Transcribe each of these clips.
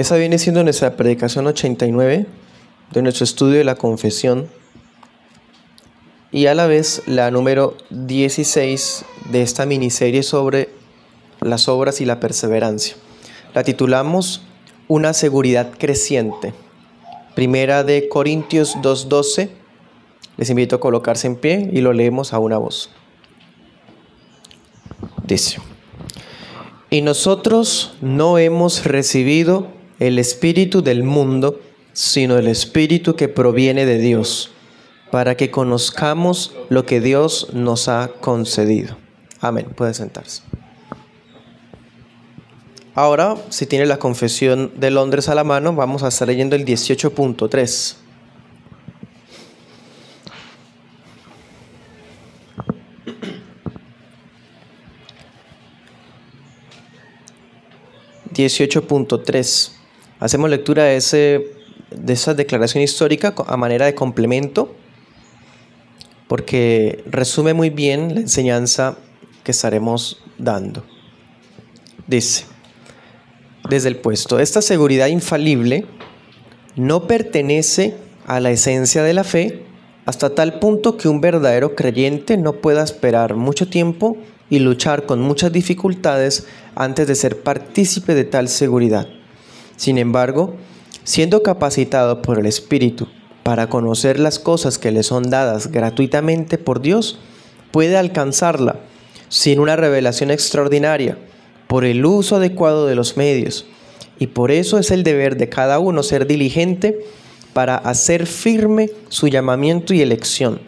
Esa viene siendo nuestra predicación 89 de nuestro estudio de la confesión y a la vez la número 16 de esta miniserie sobre las obras y la perseverancia. La titulamos Una seguridad creciente. Primera de Corintios 2:12. Les invito a colocarse en pie y lo leemos a una voz. Dice: Y nosotros no hemos recibido el espíritu del mundo, sino el espíritu que proviene de Dios, para que conozcamos lo que Dios nos ha concedido. Amén. Puede sentarse. Ahora, si tiene la Confesión de Londres a la mano, vamos a estar leyendo el 18.3. Hacemos lectura de esa declaración histórica a manera de complemento, porque resume muy bien la enseñanza que estaremos dando. Dice, desde el puesto: esta seguridad infalible no pertenece a la esencia de la fe, hasta tal punto que un verdadero creyente no pueda esperar mucho tiempo y luchar con muchas dificultades antes de ser partícipe de tal seguridad. Sin embargo, siendo capacitado por el Espíritu para conocer las cosas que le son dadas gratuitamente por Dios, puede alcanzarla sin una revelación extraordinaria, por el uso adecuado de los medios. Y por eso es el deber de cada uno ser diligente para hacer firme su llamamiento y elección,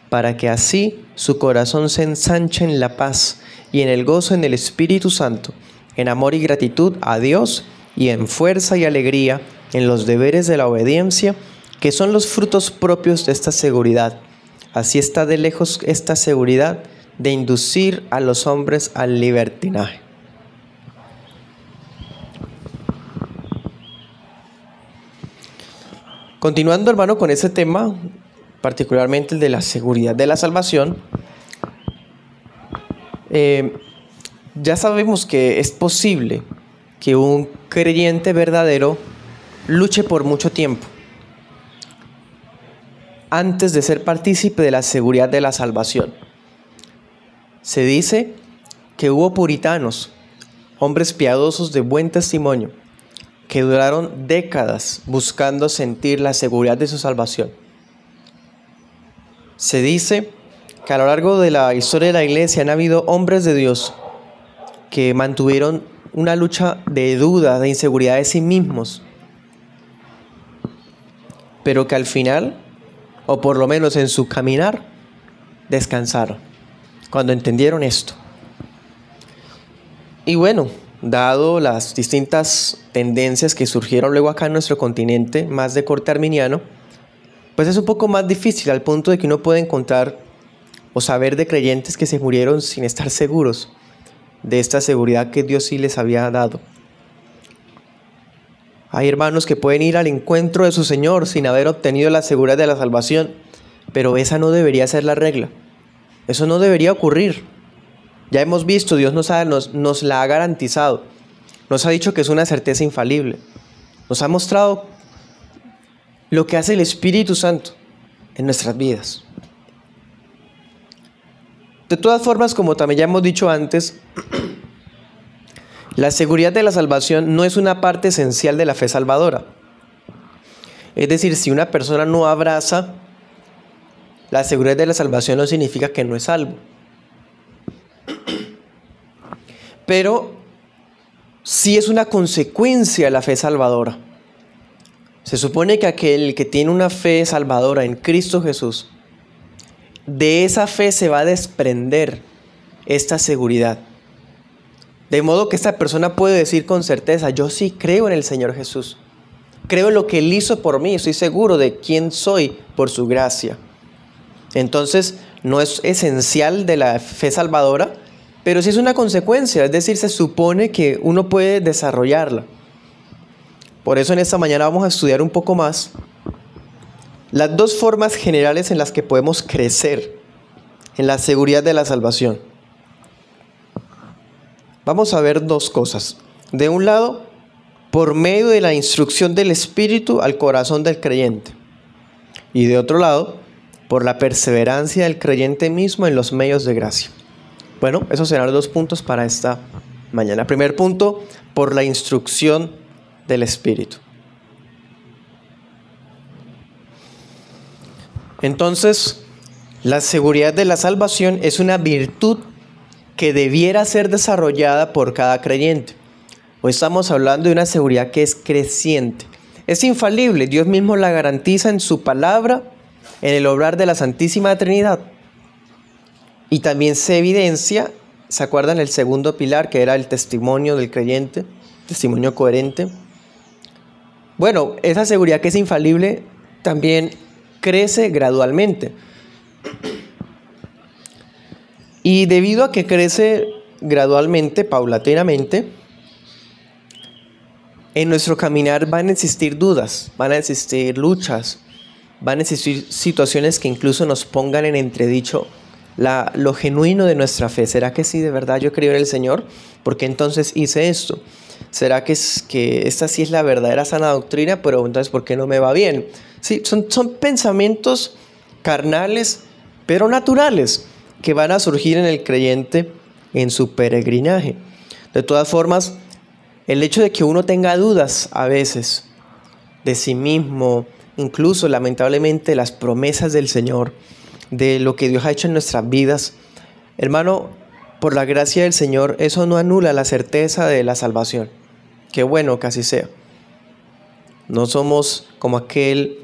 para que así su corazón se ensanche en la paz y en el gozo en el Espíritu Santo, en amor y gratitud a Dios y en fuerza y alegría en los deberes de la obediencia, que son los frutos propios de esta seguridad. Así está de lejos esta seguridad de inducir a los hombres al libertinaje. Continuando, hermano, con ese tema, particularmente el de la seguridad de la salvación, ya sabemos que es posible que un creyente verdadero luche por mucho tiempo antes de ser partícipe de la seguridad de la salvación. Se dice que hubo puritanos, hombres piadosos de buen testimonio, que duraron décadas buscando sentir la seguridad de su salvación. Se dice que a lo largo de la historia de la iglesia han habido hombres de Dios que mantuvieron una lucha de duda, de inseguridad de sí mismos, pero que al final, o por lo menos en su caminar, descansaron cuando entendieron esto. Y bueno, dado las distintas tendencias que surgieron luego acá en nuestro continente, más de corte arminiano, pues es un poco más difícil, al punto de que uno puede encontrar o saber de creyentes que se murieron sin estar seguros de esta seguridad que Dios sí les había dado. Hay hermanos que pueden ir al encuentro de su Señor sin haber obtenido la seguridad de la salvación, pero esa no debería ser la regla. Eso no debería ocurrir. Ya hemos visto, Dios nos la ha garantizado. Nos ha dicho que es una certeza infalible. Nos ha mostrado lo que hace el Espíritu Santo en nuestras vidas. De todas formas, como también ya hemos dicho antes, la seguridad de la salvación no es una parte esencial de la fe salvadora. Es decir, si una persona no abraza la seguridad de la salvación, no significa que no es salvo. Pero sí es una consecuencia de la fe salvadora. Se supone que aquel que tiene una fe salvadora en Cristo Jesús, de esa fe se va a desprender esta seguridad. De modo que esta persona puede decir con certeza: yo sí creo en el Señor Jesús. Creo en lo que Él hizo por mí. Estoy seguro de quién soy por su gracia. Entonces, no es esencial de la fe salvadora, pero sí es una consecuencia. Es decir, se supone que uno puede desarrollarla. Por eso en esta mañana vamos a estudiar un poco más las dos formas generales en las que podemos crecer en la seguridad de la salvación. Vamos a ver dos cosas. De un lado, por medio de la instrucción del Espíritu al corazón del creyente. Y de otro lado, por la perseverancia del creyente mismo en los medios de gracia. Bueno, esos serán los 2 puntos para esta mañana. Primer punto, por la instrucción del Espíritu. Entonces, la seguridad de la salvación es una virtud que debiera ser desarrollada por cada creyente. Hoy estamos hablando de una seguridad que es creciente. Es infalible, Dios mismo la garantiza en su palabra, en el obrar de la Santísima Trinidad. Y también se evidencia, ¿se acuerdan el segundo pilar que era el testimonio del creyente? Testimonio coherente. Bueno, esa seguridad que es infalible también crece gradualmente. Y debido a que crece gradualmente, paulatinamente, en nuestro caminar van a existir dudas, van a existir luchas, van a existir situaciones que incluso nos pongan en entredicho lo genuino de nuestra fe. ¿Será que sí, de verdad yo creo en el Señor? ¿Por qué entonces hice esto? ¿Será que esta sí es la verdadera sana doctrina? Pero entonces, ¿por qué no me va bien? Sí, son pensamientos carnales, pero naturales, que van a surgir en el creyente en su peregrinaje. De todas formas, el hecho de que uno tenga dudas a veces de sí mismo, incluso lamentablemente las promesas del Señor, de lo que Dios ha hecho en nuestras vidas, hermano, por la gracia del Señor, eso no anula la certeza de la salvación. Qué bueno que así sea. No somos como aquel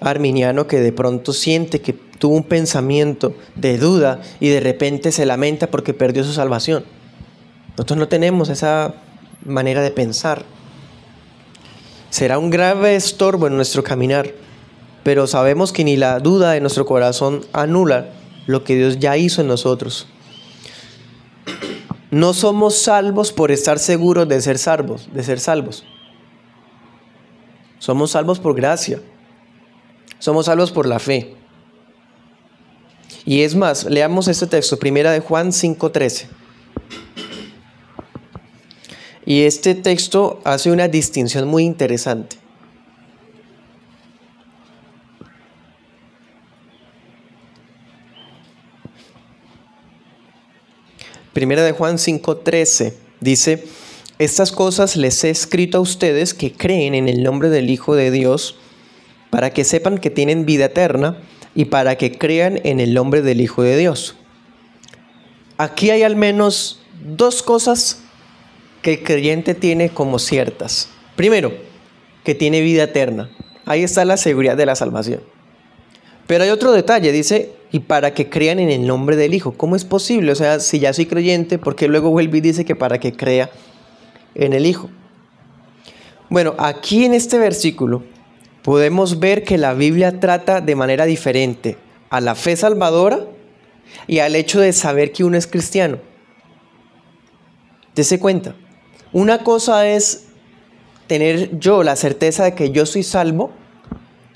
arminiano que de pronto siente que tuvo un pensamiento de duda y de repente se lamenta porque perdió su salvación. Nosotros no tenemos esa manera de pensar. Será un grave estorbo en nuestro caminar, pero sabemos que ni la duda de nuestro corazón anula lo que Dios ya hizo en nosotros. No somos salvos por estar seguros de ser salvos. Somos salvos por gracia. Somos salvos por la fe. Y es más, leamos este texto, 1 de Juan 5:13. Y este texto hace una distinción muy interesante. Primera de Juan 5:13 dice: estas cosas les he escrito a ustedes que creen en el nombre del Hijo de Dios, para que sepan que tienen vida eterna y para que crean en el nombre del Hijo de Dios. Aquí hay al menos 2 cosas que el creyente tiene como ciertas. Primero, que tiene vida eterna. Ahí está la seguridad de la salvación. Pero hay otro detalle, dice, y para que crean en el nombre del Hijo. ¿Cómo es posible? O sea, si ya soy creyente, ¿por qué luego vuelve y dice que para que crea en el Hijo? Bueno, aquí en este versículo podemos ver que la Biblia trata de manera diferente a la fe salvadora y al hecho de saber que uno es cristiano. Dese cuenta, una cosa es tener yo la certeza de que yo soy salvo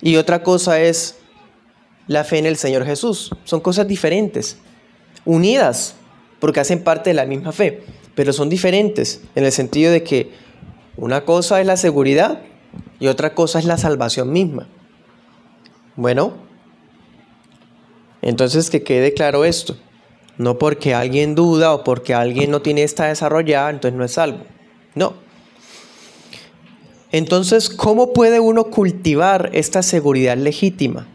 y otra cosa es la fe en el Señor Jesús. Son cosas diferentes, unidas porque hacen parte de la misma fe, pero son diferentes en el sentido de que una cosa es la seguridad y otra cosa es la salvación misma. Bueno, entonces que quede claro esto. No porque alguien duda o porque alguien no tiene esta desarrollada, entonces no es salvo. No. Entonces, ¿cómo puede uno cultivar esta seguridad legítima?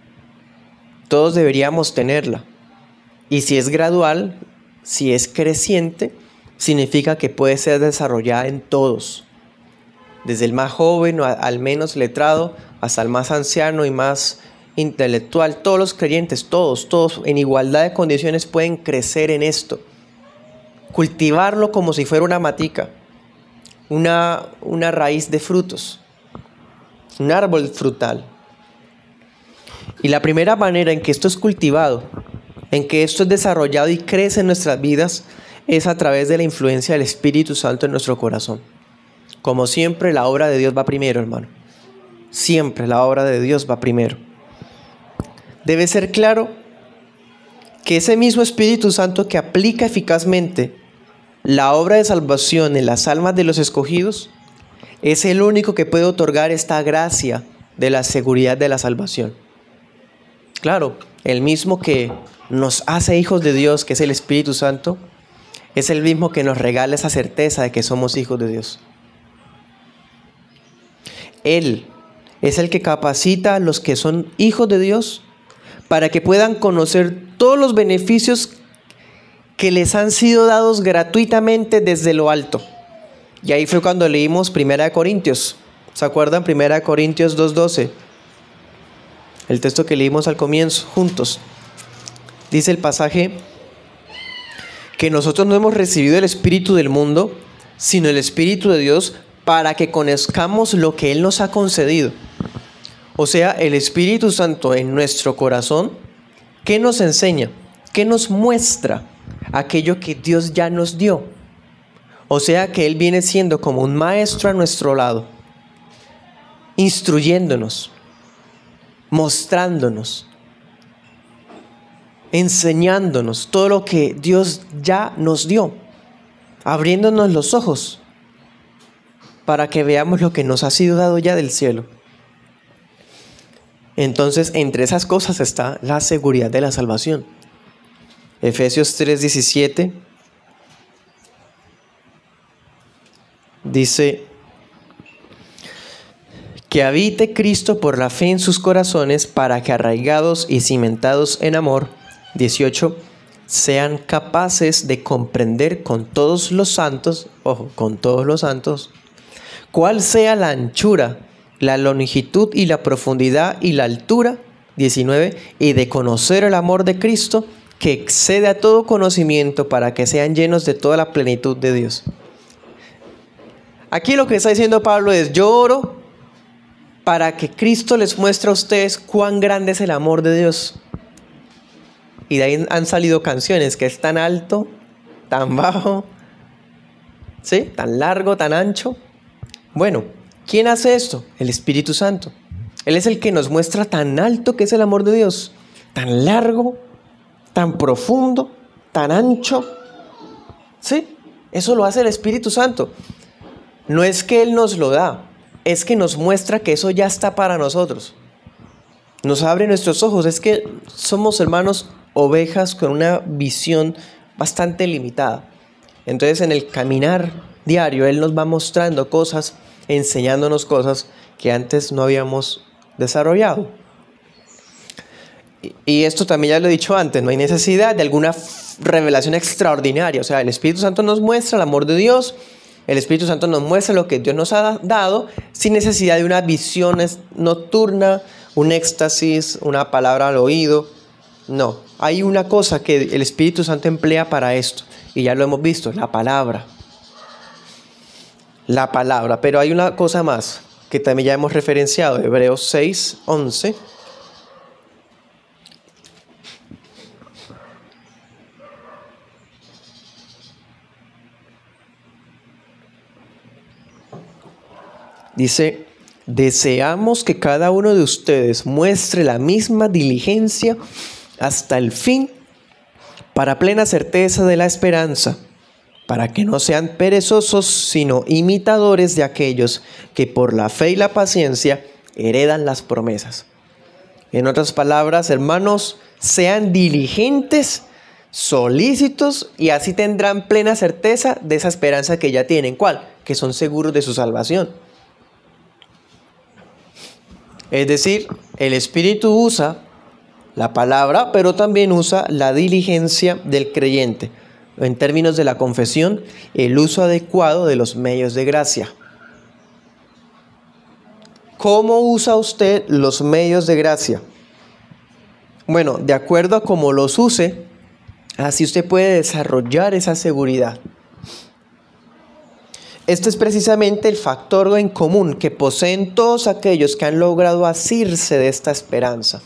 Todos deberíamos tenerla. Y si es gradual, si es creciente, significa que puede ser desarrollada en todos. Desde el más joven al menos letrado, hasta el más anciano y más intelectual. Todos los creyentes, todos en igualdad de condiciones pueden crecer en esto. Cultivarlo como si fuera una matica, una raíz de frutos, un árbol frutal. Y la primera manera en que esto es cultivado, en que esto es desarrollado y crece en nuestras vidas, es a través de la influencia del Espíritu Santo en nuestro corazón. Como siempre, la obra de Dios va primero, hermano. Siempre la obra de Dios va primero. Debe ser claro que ese mismo Espíritu Santo que aplica eficazmente la obra de salvación en las almas de los escogidos es el único que puede otorgar esta gracia de la seguridad de la salvación. Claro, el mismo que nos hace hijos de Dios, que es el Espíritu Santo, es el mismo que nos regala esa certeza de que somos hijos de Dios. Él es el que capacita a los que son hijos de Dios para que puedan conocer todos los beneficios que les han sido dados gratuitamente desde lo alto. Y ahí fue cuando leímos 1 Corintios. ¿Se acuerdan? 1 Corintios 2:12. El texto que leímos al comienzo, juntos. Dice el pasaje que nosotros no hemos recibido el Espíritu del mundo, sino el Espíritu de Dios, para que conozcamos lo que Él nos ha concedido. O sea, el Espíritu Santo en nuestro corazón, ¿qué nos enseña? ¿Qué nos muestra? Aquello que Dios ya nos dio. O sea, que Él viene siendo como un maestro a nuestro lado, instruyéndonos, mostrándonos, enseñándonos todo lo que Dios ya nos dio, abriéndonos los ojos para que veamos lo que nos ha sido dado ya del cielo. Entonces, entre esas cosas está la seguridad de la salvación. Efesios 3:17 dice: que habite Cristo por la fe en sus corazones, para que arraigados y cimentados en amor, 18, sean capaces de comprender con todos los santos, ojo, con todos los santos, cuál sea la anchura, la longitud y la profundidad y la altura, 19, y de conocer el amor de Cristo, que excede a todo conocimiento, para que sean llenos de toda la plenitud de Dios. Aquí lo que está diciendo Pablo es: yo oro para que Cristo les muestre a ustedes cuán grande es el amor de Dios. Y de ahí han salido canciones, que es tan alto, tan bajo, ¿sí? Tan largo, tan ancho. Bueno, ¿quién hace esto? El Espíritu Santo. Él es el que nos muestra tan alto que es el amor de Dios, tan largo, tan profundo, tan ancho. ¿Sí? Eso lo hace el Espíritu Santo. No es que Él nos lo da, es que nos muestra que eso ya está para nosotros. Nos abre nuestros ojos. Es que somos, hermanos, ovejas con una visión bastante limitada. Entonces, en el caminar diario, Él nos va mostrando cosas, enseñándonos cosas que antes no habíamos desarrollado. Y esto también ya lo he dicho antes, no hay necesidad de alguna revelación extraordinaria. O sea, el Espíritu Santo nos muestra el amor de Dios. El Espíritu Santo nos muestra lo que Dios nos ha dado, sin necesidad de una visión nocturna, un éxtasis, una palabra al oído. No, hay una cosa que el Espíritu Santo emplea para esto, y ya lo hemos visto: la palabra. La palabra, pero hay una cosa más que también ya hemos referenciado, Hebreos 6:11. Dice: deseamos que cada uno de ustedes muestre la misma diligencia hasta el fin, para plena certeza de la esperanza, para que no sean perezosos, sino imitadores de aquellos que por la fe y la paciencia heredan las promesas. En otras palabras, hermanos, sean diligentes, solícitos, y así tendrán plena certeza de esa esperanza que ya tienen. ¿Cuál? Que son seguros de su salvación. Es decir, el Espíritu usa la palabra, pero también usa la diligencia del creyente. En términos de la confesión, el uso adecuado de los medios de gracia. ¿Cómo usa usted los medios de gracia? Bueno, de acuerdo a cómo los use, así usted puede desarrollar esa seguridad. Este es precisamente el factor en común que poseen todos aquellos que han logrado asirse de esta esperanza.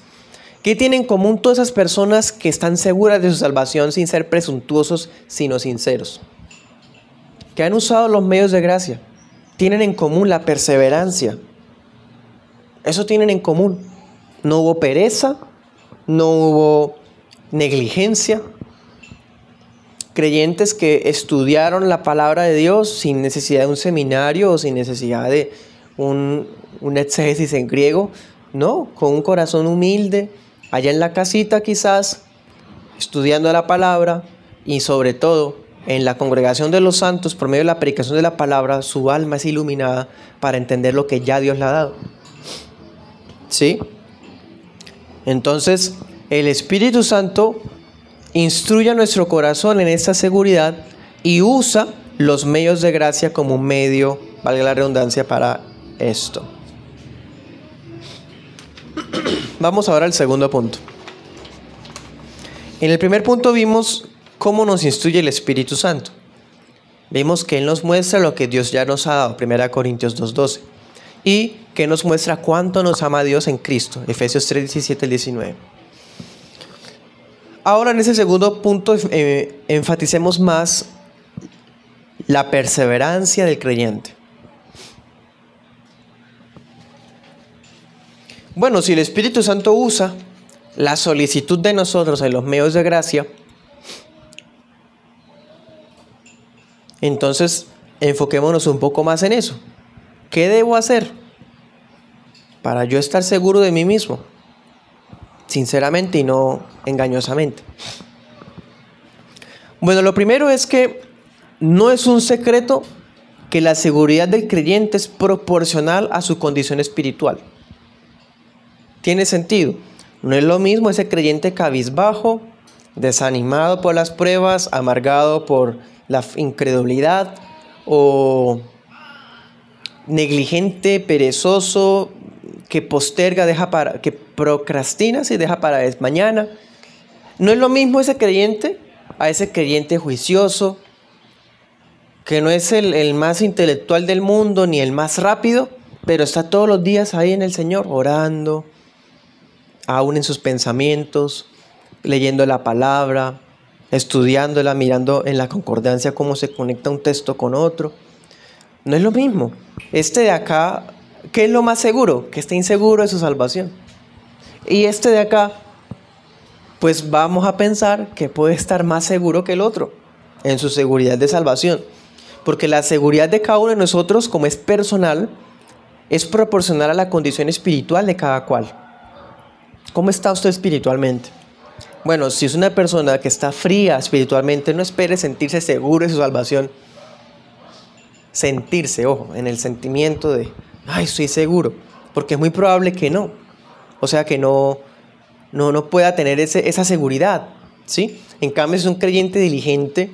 ¿Qué tienen en común todas esas personas que están seguras de su salvación sin ser presuntuosos, sino sinceros? Que han usado los medios de gracia. Tienen en común la perseverancia. Eso tienen en común. No hubo pereza, no hubo negligencia. creyentes que estudiaron la palabra de Dios sin necesidad de un seminario o sin necesidad de un exégesis en griego, no, con un corazón humilde, allá en la casita quizás, estudiando la palabra y sobre todo en la congregación de los santos, por medio de la predicación de la palabra, su alma es iluminada para entender lo que ya Dios le ha dado. ¿Sí? Entonces, el Espíritu Santo instruye a nuestro corazón en esta seguridad y usa los medios de gracia como un medio, valga la redundancia, para esto. Vamos ahora al segundo punto. En el primer punto vimos cómo nos instruye el Espíritu Santo. Vimos que Él nos muestra lo que Dios ya nos ha dado, 1 Corintios 2:12, y que nos muestra cuánto nos ama Dios en Cristo, Efesios 3:17 al 19. Ahora en ese segundo punto enfaticemos más la perseverancia del creyente. Bueno, si el Espíritu Santo usa la solicitud de nosotros en los medios de gracia, entonces enfoquémonos un poco más en eso. ¿Qué debo hacer para yo estar seguro de mí mismo? Sinceramente y no engañosamente. Bueno, lo primero es que no es un secreto que la seguridad del creyente es proporcional a su condición espiritual. Tiene sentido. No es lo mismo ese creyente cabizbajo, desanimado por las pruebas, amargado por la incredulidad, o negligente, perezoso, que posterga, que procrastina, se deja para mañana. No es lo mismo ese creyente a ese creyente juicioso, que no es el más intelectual del mundo ni el más rápido, pero está todos los días ahí en el Señor, orando, aún en sus pensamientos, leyendo la palabra, estudiándola, mirando en la concordancia cómo se conecta un texto con otro. No es lo mismo. Este de acá, ¿qué es lo más seguro? Que esté inseguro de su salvación. Y este de acá, pues vamos a pensar que puede estar más seguro que el otro en su seguridad de salvación. Porque la seguridad de cada uno de nosotros, como es personal, es proporcional a la condición espiritual de cada cual. ¿Cómo está usted espiritualmente? Bueno, si es una persona que está fría espiritualmente, no espere sentirse seguro de su salvación. Sentirse, ojo, en el sentimiento de, ay, estoy seguro, porque es muy probable que no. O sea, que no pueda tener esa seguridad, ¿sí? En cambio, es un creyente diligente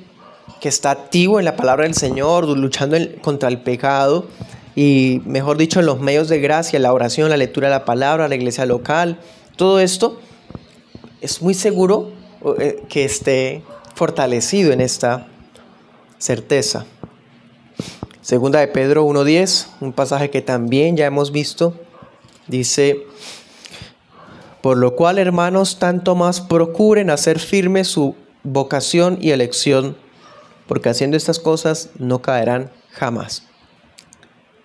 que está activo en la palabra del Señor, luchando contra el pecado y, mejor dicho, en los medios de gracia, la oración, la lectura de la palabra, la iglesia local. Todo esto es muy seguro que esté fortalecido en esta certeza. Segunda de Pedro 1:10, un pasaje que también ya hemos visto, dice: por lo cual, hermanos, tanto más procuren hacer firme su vocación y elección, porque haciendo estas cosas no caerán jamás.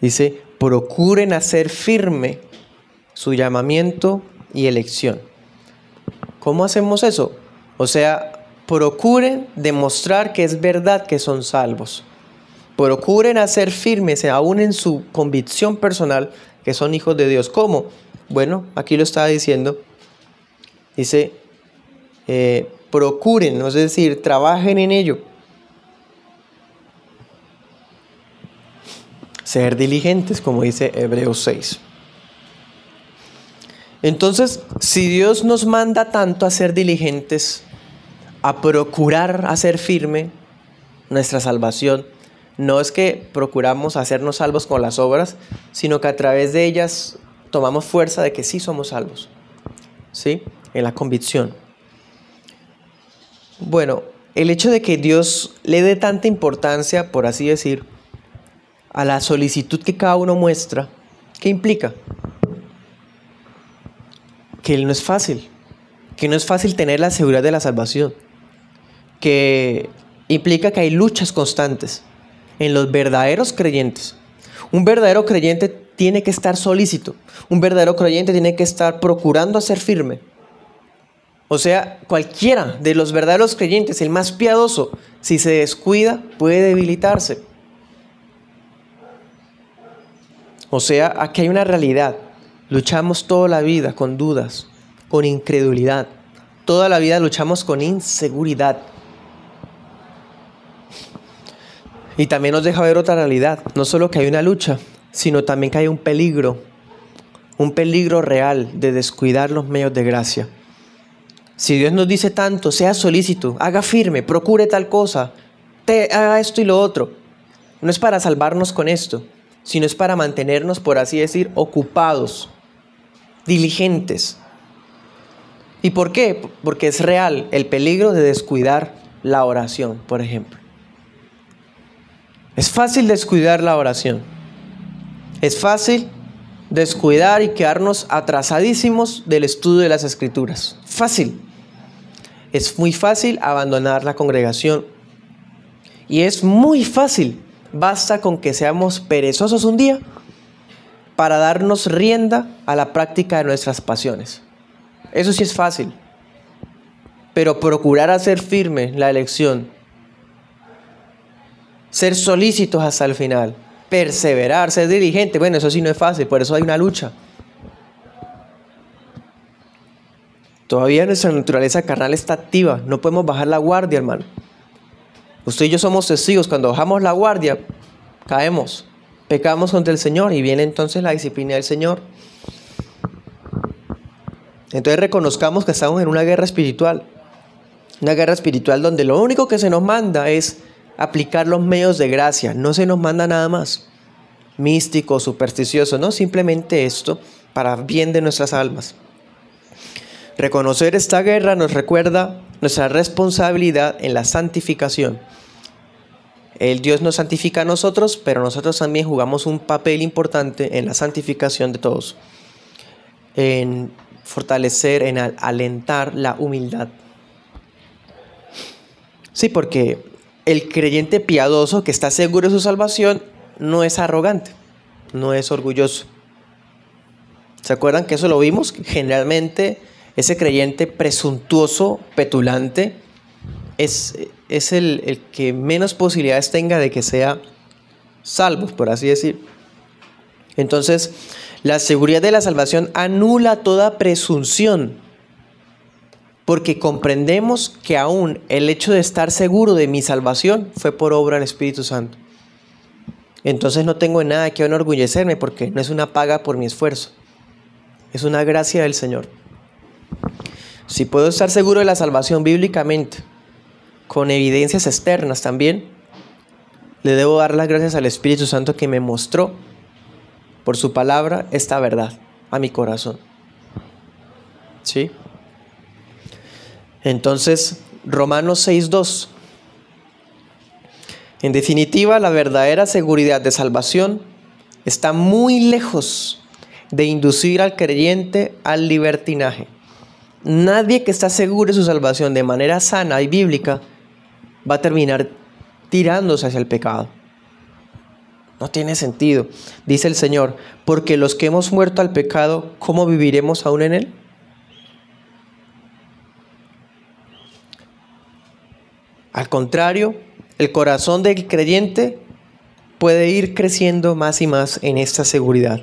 Dice, procuren hacer firme su llamamiento y elección. ¿Cómo hacemos eso? O sea, procuren demostrar que es verdad que son salvos. Procuren hacer firmes, aún en su convicción personal, que son hijos de Dios. ¿Cómo? Bueno, aquí lo estaba diciendo. Dice, procuren, es decir, trabajen en ello. Ser diligentes, como dice Hebreos 6. Entonces, si Dios nos manda tanto a ser diligentes, a procurar hacer firme nuestra salvación, no es que procuramos hacernos salvos con las obras, sino que a través de ellas tomamos fuerza de que sí somos salvos, ¿sí? En la convicción. Bueno, el hecho de que Dios le dé tanta importancia, por así decir, a la solicitud que cada uno muestra, ¿qué implica? Que no es fácil, tener la seguridad de la salvación, que implica que hay luchas constantes en los verdaderos creyentes. Un verdadero creyente tiene que estar solícito, un verdadero creyente tiene que estar procurando hacer firme, O sea, cualquiera de los verdaderos creyentes, el más piadoso, si se descuida, puede debilitarse. O sea, aquí hay una realidad. Luchamos toda la vida con dudas, con incredulidad. Toda la vida luchamos con inseguridad. Y también nos deja ver otra realidad. No solo que hay una lucha, sino también que hay un peligro real de descuidar los medios de gracia. Si Dios nos dice tanto, sea solícito, haga firme, procure tal cosa, haga esto y lo otro, no es para salvarnos con esto, sino es para mantenernos, por así decir, ocupados, diligentes. ¿Y por qué? Porque es real el peligro de descuidar la oración, por ejemplo. Es fácil descuidar la oración. Es fácil descuidar y quedarnos atrasadísimos del estudio de las Escrituras. Fácil. Es muy fácil abandonar la congregación. Y es muy fácil. Basta con que seamos perezosos un día para darnos rienda a la práctica de nuestras pasiones. Eso sí es fácil. Pero procurar hacer firme la elección, ser solícitos hasta el final, perseverar, ser diligente, bueno, eso sí no es fácil, por eso hay una lucha. Todavía nuestra naturaleza carnal está activa, no podemos bajar la guardia, hermano. Usted y yo somos testigos, cuando bajamos la guardia, caemos, pecamos contra el Señor y viene entonces la disciplina del Señor. Entonces reconozcamos que estamos en una guerra espiritual donde lo único que se nos manda es aplicar los medios de gracia, no se nos manda nada más místico, supersticioso, no, simplemente esto para bien de nuestras almas. Reconocer esta guerra nos recuerda nuestra responsabilidad en la santificación. El Dios nos santifica a nosotros, pero nosotros también jugamos un papel importante en la santificación de todos, en fortalecer, en alentar la humildad. Sí, porque el creyente piadoso que está seguro de su salvación no es arrogante, no es orgulloso. ¿Se acuerdan que eso lo vimos? Generalmente ese creyente presuntuoso, petulante, es el que menos posibilidades tenga de que sea salvo, por así decir. Entonces, la seguridad de la salvación anula toda presunción, porque comprendemos que aún el hecho de estar seguro de mi salvación fue por obra del Espíritu Santo. Entonces no tengo nada que enorgullecerme, porque no es una paga por mi esfuerzo, es una gracia del Señor. Si puedo estar seguro de la salvación bíblicamente, con evidencias externas también, le debo dar las gracias al Espíritu Santo que me mostró por su palabra esta verdad a mi corazón. ¿Sí? Entonces, Romanos 6:2. En definitiva, la verdadera seguridad de salvación está muy lejos de inducir al creyente al libertinaje. Nadie que está seguro de su salvación de manera sana y bíblica va a terminar tirándose hacia el pecado. No tiene sentido. Dice el Señor, porque los que hemos muerto al pecado, ¿cómo viviremos aún en él? Al contrario, el corazón del creyente puede ir creciendo más y más en esta seguridad.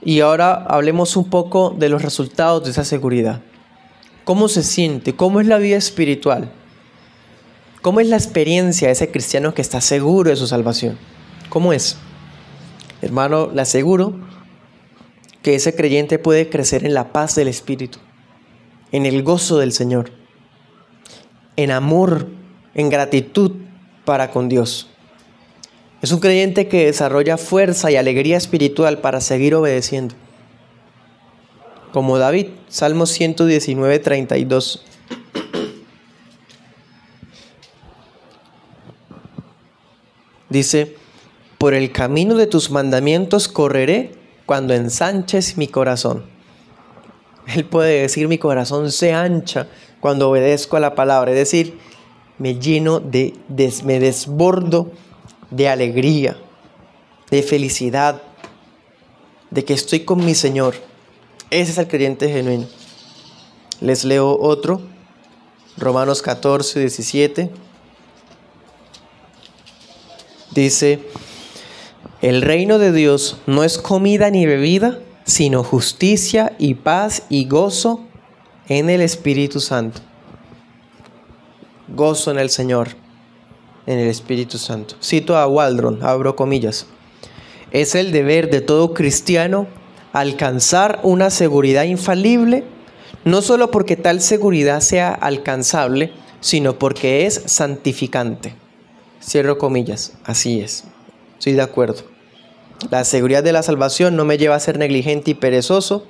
Y ahora hablemos un poco de los resultados de esa seguridad. ¿Cómo se siente? ¿Cómo es la vida espiritual? ¿Cómo es la experiencia de ese cristiano que está seguro de su salvación? ¿Cómo es? Hermano, le aseguro que ese creyente puede crecer en la paz del Espíritu, en el gozo del Señor, en amor, en gratitud para con Dios. Es un creyente que desarrolla fuerza y alegría espiritual para seguir obedeciendo. Como David, Salmo 119:32. Dice, por el camino de tus mandamientos correré cuando ensanches mi corazón. Él puede decir, mi corazón se ancha cuando obedezco a la palabra. Es decir, me lleno me desbordo de alegría, de felicidad, de que estoy con mi Señor. Ese es el creyente genuino. Les leo otro, Romanos 14, 17. Dice, el reino de Dios no es comida ni bebida, sino justicia y paz y gozo en el Espíritu Santo. Gozo en el Señor, en el Espíritu Santo. Cito a Waldron, abro comillas. Es el deber de todo cristiano alcanzar una seguridad infalible, no solo porque tal seguridad sea alcanzable, sino porque es santificante. Cierro comillas, así es. Estoy de acuerdo. La seguridad de la salvación no me lleva a ser negligente y perezoso.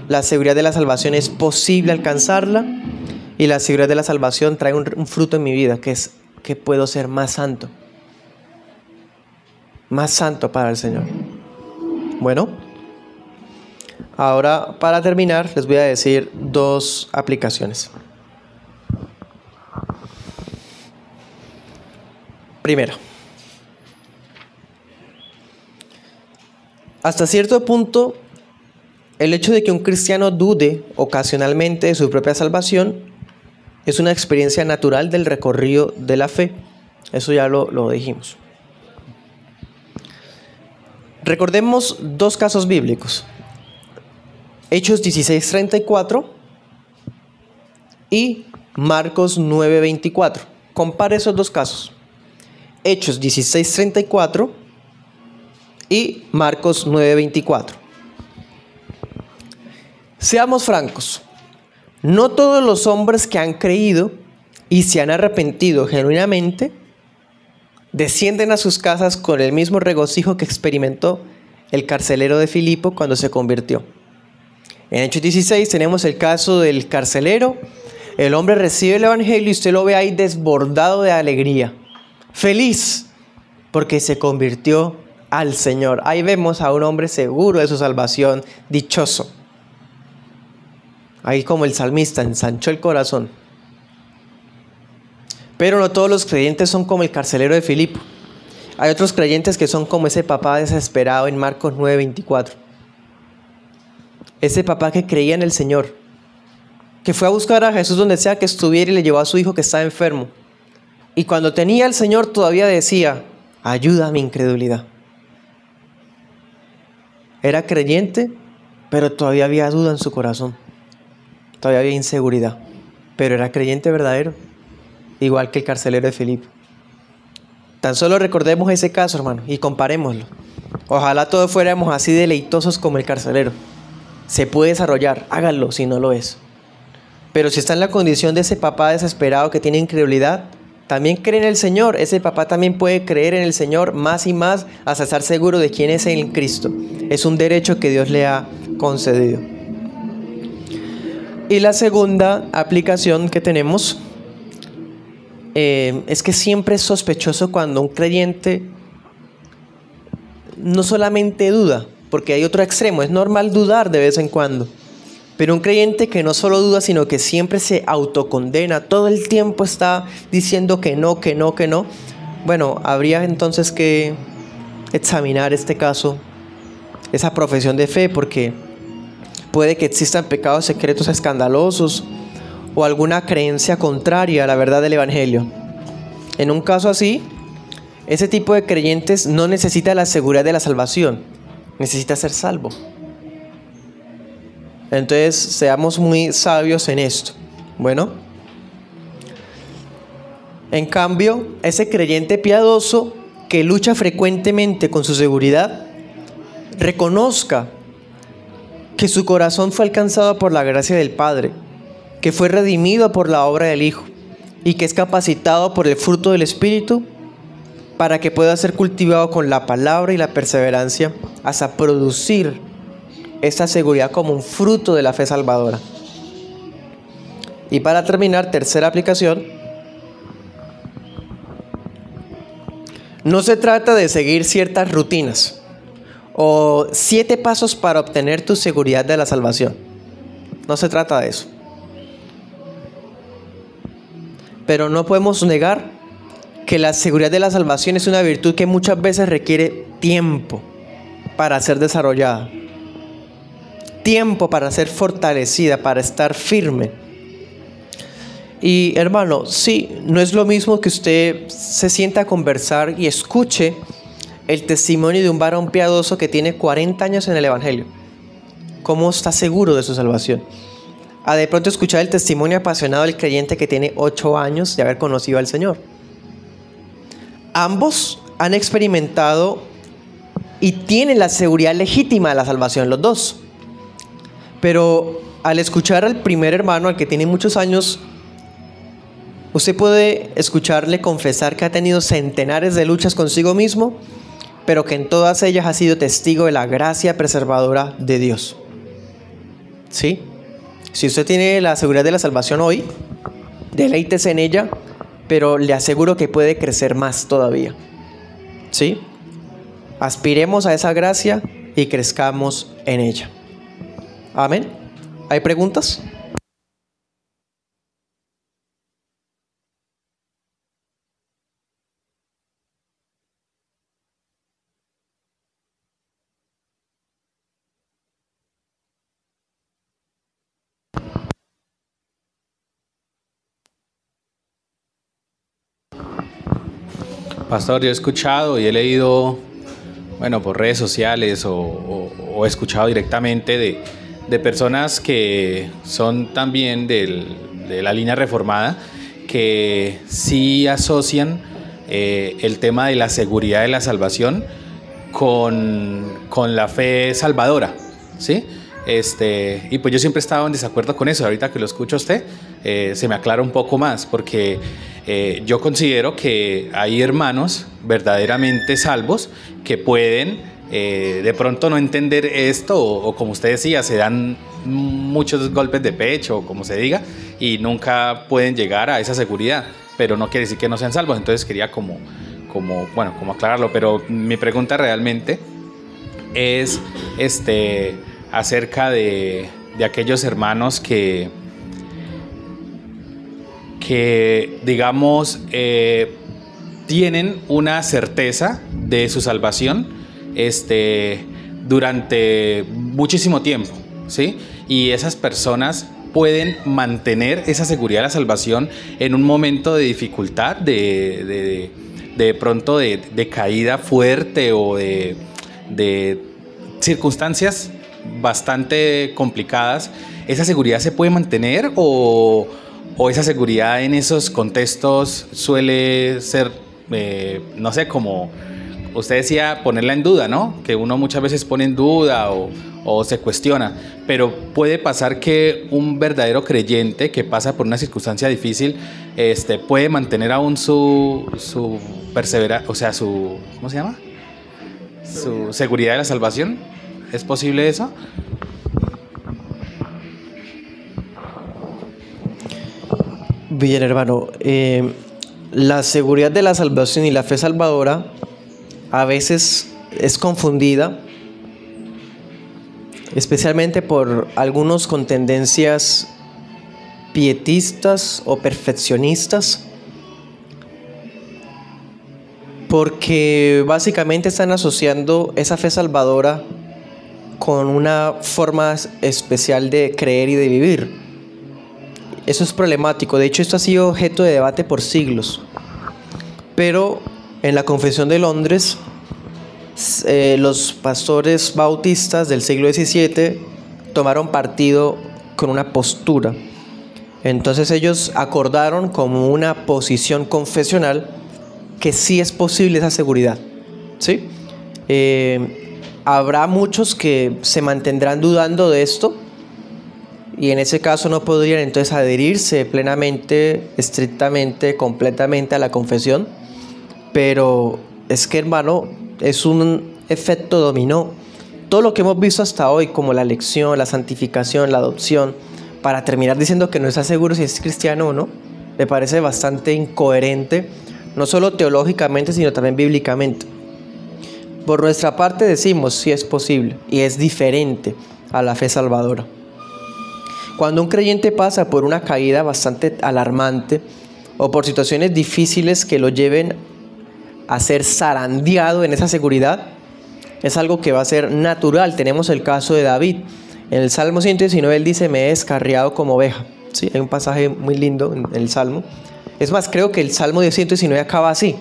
La seguridad de la salvación es posible alcanzarla. Y la seguridad de la salvación trae un fruto en mi vida, que es que puedo ser más santo. Más santo para el Señor. Bueno, ahora para terminar les voy a decir 2 aplicaciones. Primero, hasta cierto punto, el hecho de que un cristiano dude ocasionalmente de su propia salvación es una experiencia natural del recorrido de la fe. Eso ya lo dijimos. Recordemos 2 casos bíblicos. Hechos 16:34 y Marcos 9:24. Compare esos 2 casos. Hechos 16:34 y Marcos 9:24. Seamos francos, no todos los hombres que han creído y se han arrepentido genuinamente descienden a sus casas con el mismo regocijo que experimentó el carcelero de Filipo cuando se convirtió. En Hechos 16 tenemos el caso del carcelero. El hombre recibe el evangelio y usted lo ve ahí desbordado de alegría, feliz porque se convirtió al Señor. Ahí vemos a un hombre seguro de su salvación, dichoso. Ahí como el salmista ensanchó el corazón. Pero no todos los creyentes son como el carcelero de Filipo. Hay otros creyentes que son como ese papá desesperado en Marcos 9:24. Ese papá que creía en el Señor, que fue a buscar a Jesús donde sea que estuviera y le llevó a su hijo que estaba enfermo. Y cuando tenía al Señor todavía decía, ayuda a mi incredulidad. Era creyente, pero todavía había duda en su corazón. Todavía había inseguridad. Pero era creyente verdadero, igual que el carcelero de Filipo. Tan solo recordemos ese caso, hermano, y comparémoslo. Ojalá todos fuéramos así deleitosos como el carcelero. Se puede desarrollar, háganlo si no lo es. Pero si está en la condición de ese papá desesperado que tiene incredulidad, también cree en el Señor. Ese papá también puede creer en el Señor más y más hasta estar seguro de quién es en Cristo. Es un derecho que Dios le ha concedido. Y la segunda aplicación que tenemos es que siempre es sospechoso cuando un creyente no solamente duda, porque hay otro extremo, es normal dudar de vez en cuando, pero un creyente que no solo duda, sino que siempre se autocondena, todo el tiempo está diciendo que no, que no, que no. Bueno, habría entonces que examinar este caso, esa profesión de fe, porque puede que existan pecados secretos escandalosos o alguna creencia contraria a la verdad del Evangelio. En un caso así, ese tipo de creyentes no necesita la seguridad de la salvación, necesita ser salvo. Entonces, seamos muy sabios en esto. Bueno, en cambio, ese creyente piadoso que lucha frecuentemente con su seguridad, reconozca que su corazón fue alcanzado por la gracia del Padre, que fue redimido por la obra del Hijo y que es capacitado por el fruto del Espíritu para que pueda ser cultivado con la palabra y la perseverancia hasta producir esta seguridad como un fruto de la fe salvadora. Y para terminar, tercera aplicación, no se trata de seguir ciertas rutinas o 7 pasos para obtener tu seguridad de la salvación. No se trata de eso. Pero no podemos negar que la seguridad de la salvación es una virtud que muchas veces requiere tiempo para ser desarrollada. tiempo para ser fortalecida, para estar firme. Y hermano, sí, no es lo mismo que usted se sienta a conversar y escuche el testimonio de un varón piadoso que tiene 40 años en el Evangelio. ¿Cómo está seguro de su salvación? A de pronto escuchar el testimonio apasionado del creyente que tiene 8 años de haber conocido al Señor. Ambos han experimentado y tienen la seguridad legítima de la salvación, los dos. Pero al escuchar al primer hermano, al que tiene muchos años, usted puede escucharle confesar que ha tenido centenares de luchas consigo mismo, pero que en todas ellas ha sido testigo de la gracia preservadora de Dios. ¿Sí? Si usted tiene la seguridad de la salvación hoy, deleítese en ella, pero le aseguro que puede crecer más todavía. ¿Sí? Aspiremos a esa gracia y crezcamos en ella. Amén. ¿Hay preguntas? Pastor, yo he escuchado y he leído, bueno, por redes sociales o he escuchado directamente de personas que son también de la línea reformada, que sí asocian el tema de la seguridad de la salvación con la fe salvadora, ¿sí? Y pues yo siempre he estado en desacuerdo con eso. Ahorita que lo escucho a usted, se me aclara un poco más, porque yo considero que hay hermanos verdaderamente salvos que pueden de pronto no entender esto o como usted decía, se dan muchos golpes de pecho, o como se diga, y nunca pueden llegar a esa seguridad, pero no quiere decir que no sean salvos. Entonces quería como aclararlo, pero mi pregunta realmente es acerca de aquellos hermanos que digamos, tienen una certeza de su salvación durante muchísimo tiempo, ¿sí? Y esas personas pueden mantener esa seguridad de la salvación en un momento de dificultad, de pronto de caída fuerte o de circunstancias bastante complicadas. ¿Esa seguridad se puede mantener o esa seguridad en esos contextos suele ser, no sé, como usted decía, ponerla en duda, ¿no? Que uno muchas veces pone en duda o se cuestiona, pero puede pasar que un verdadero creyente que pasa por una circunstancia difícil puede mantener aún su perseverancia, o sea, ¿cómo se llama? Su seguridad de la salvación. ¿Es posible eso? Bien, hermano, la seguridad de la salvación y la fe salvadora a veces es confundida, especialmente por algunos con tendencias pietistas o perfeccionistas, porque básicamente están asociando esa fe salvadora con una forma especial de creer y de vivir. Eso es problemático. De hecho, esto ha sido objeto de debate por siglos. Pero en la Confesión de Londres, los pastores bautistas del siglo XVII tomaron partido con una postura. Entonces ellos acordaron como una posición confesional que sí es posible esa seguridad, ¿sí? Habrá muchos que se mantendrán dudando de esto, y en ese caso no podrían entonces adherirse plenamente, estrictamente, completamente a la confesión. Pero es que, hermano, es un efecto dominó. Todo lo que hemos visto hasta hoy, como la elección, la santificación, la adopción, para terminar diciendo que no está seguro si es cristiano o no, me parece bastante incoherente, no solo teológicamente, sino también bíblicamente. Por nuestra parte decimos sí es posible y es diferente a la fe salvadora. Cuando un creyente pasa por una caída bastante alarmante o por situaciones difíciles que lo lleven a ser zarandeado en esa seguridad, es algo que va a ser natural. Tenemos el caso de David. En el Salmo 119 él dice, me he descarriado como oveja. ¿Sí? Hay un pasaje muy lindo en el Salmo. Es más, creo que el Salmo de 119 acaba así.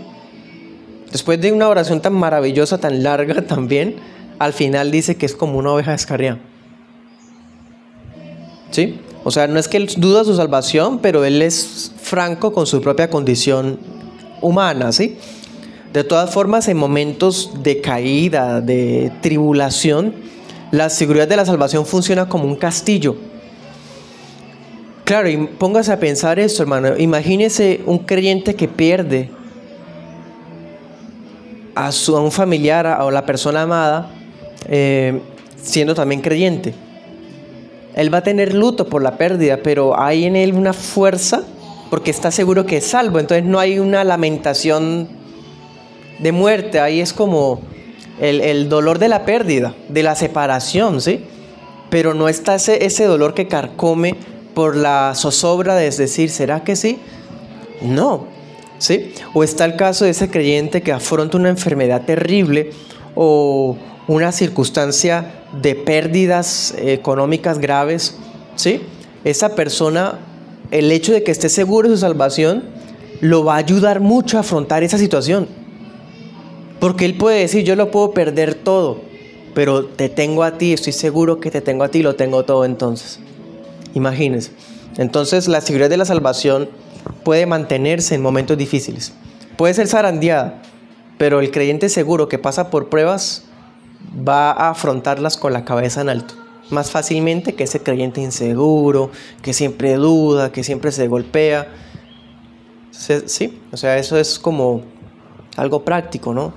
Después de una oración tan maravillosa, tan larga también, al final dice que es como una oveja descarriada. ¿Sí? O sea, no es que él duda su salvación, pero él es franco con su propia condición humana, ¿sí? De todas formas, en momentos de caída, de tribulación, la seguridad de la salvación funciona como un castillo. Claro, y póngase a pensar esto, hermano. Imagínese un creyente que pierde a un familiar o a la persona amada, siendo también creyente. Él va a tener luto por la pérdida, pero hay en él una fuerza porque está seguro que es salvo. Entonces no hay una lamentación de muerte. Ahí es como el dolor de la pérdida, de la separación, ¿sí? Pero no está ese dolor que carcome por la zozobra de decir, ¿será que sí? No, ¿sí? O está el caso de ese creyente que afronta una enfermedad terrible o una circunstancia de pérdidas económicas graves, ¿sí? Esa persona, el hecho de que esté seguro de su salvación, lo va a ayudar mucho a afrontar esa situación. Porque él puede decir, yo lo puedo perder todo, pero te tengo a ti, estoy seguro que te tengo a ti, lo tengo todo entonces. Imagínense. Entonces la seguridad de la salvación puede mantenerse en momentos difíciles. Puede ser zarandeada, pero el creyente seguro que pasa por pruebas va a afrontarlas con la cabeza en alto, más fácilmente que ese creyente inseguro, que siempre duda, que siempre se golpea. Sí, o sea, eso es como algo práctico, ¿no?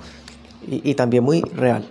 Y también muy real.